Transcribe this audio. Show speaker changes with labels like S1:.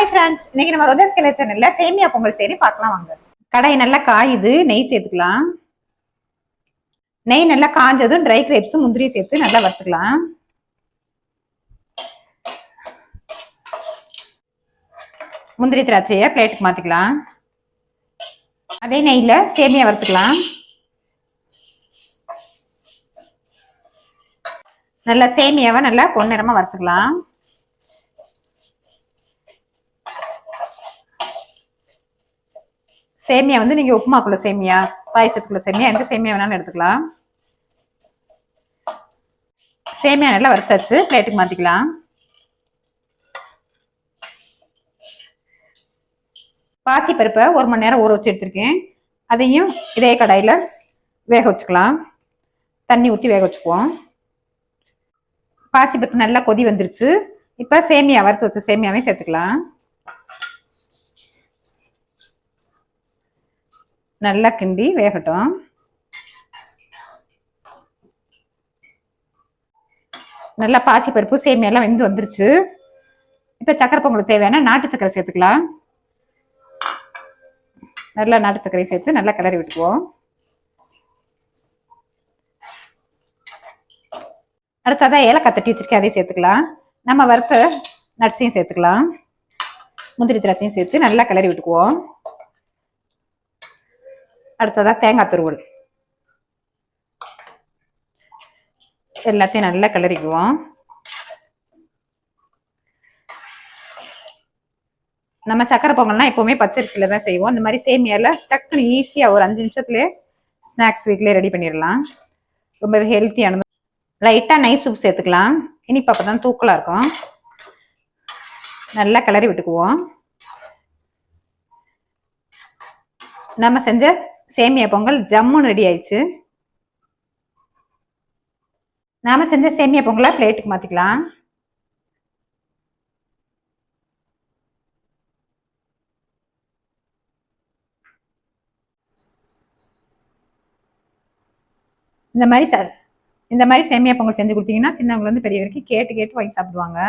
S1: Hi friends, இன்னைக்கு நம்ம ரோஜாஸ் kitchen சேனல்ல சேமியா பொங்கல் சரி பார்க்கலாம் வாங்க. கடாய் நல்லா காயுது, நெய் சேர்த்துக்கலாம். நெய் நல்லா காஞ்சதும் ட்ரை கிரேப்ஸும் முந்திரியும் சேர்த்து நல்லா வறுத்துக்கலாம். முந்திரி திராட்சையை பிளேட்டுக்கு மாத்திக்கலாம். அதே நெய்ல சேமியா வறுத்துக்கலாம். நல்லா சேமியாவை நல்லா பொன்னிறமா வறுத்துக்கலாம். சேமியா வந்து நீங்க உப்புமாக்குள்ள சேமியா, பாயசத்துக்குள்ள சேமியா, எந்த சேமியா வேணாலும் எடுத்துக்கலாம். சேமியா நல்லா வறுத்தாச்சு, பிளேட்டுக்கு மாத்திக்கலாம். பாசி பருப்பை 1 மணி நேரம் ஊற வச்சு எடுத்திருக்கேன். அதையும் இதே கடாயில வேக வச்சுக்கலாம். தண்ணி ஊற்றி வேக வச்சுக்குவோம். பாசி பருப்பு நல்லா கொதி வந்துருச்சு. இப்ப சேமியா வறுத்து வச்ச சேமியாவே சேர்த்துக்கலாம். நல்லா கிண்டி வேகட்டும். நல்லா பாசி பருப்பு சேமியாலாம் வெந்து வந்துருச்சு. இப்ப சக்கரை பொங்கலுக்கு தேவையான நாட்டு சக்கரை சேர்த்துக்கலாம். நல்லா நாட்டு சக்கரை சேர்த்து நல்லா கிளறி விட்டுக்குவோம். அடுத்ததான் ஏலக்காய் தட்டி வச்சிருக்கேன், அதையும் சேர்த்துக்கலாம். நம்ம வறுத்த நட்ஸையும் சேர்த்துக்கலாம். முந்திரி திராட்சையும் சேர்த்து நல்லா கிளறி விட்டுக்குவோம். அடுத்ததா தேங்காய் துருவல் எல்லாத்தையும் நல்லா கிளறிக்குவோம். நம்ம சக்கரை பொங்கல்னா எப்பவுமே பச்சரிசியில தான் செய்வோம். இந்த மாதிரி சேமியால டக்குன்னு ஈஸியா ஒரு 5 நிமிஷத்துலயே ஸ்நாக்ஸ் வீட்லயே ரெடி பண்ணிடலாம். ரொம்பவே ஹெல்த்தியானது. லைட்டா நைஸ் சூப் சேர்த்துக்கலாம். இனிப்பு அப்பதான் தூக்கலா இருக்கும். நல்லா கிளறி விட்டுக்குவோம். நம்ம செஞ்ச சேமியா பொங்கல் ஜம்முன்னு ரெடி ஆயிடுச்சு. நாம செஞ்ச சேமியா பொங்கலை பிளேட்டுக்கு மாத்திக்கலாம். இந்த மாதிரி சேமியா பொங்கல் செஞ்சு கொடுத்தீங்கன்னா சின்னவங்க வந்து பெரிய வரைக்கும் கேட்டு வாங்கி சாப்பிடுவாங்க.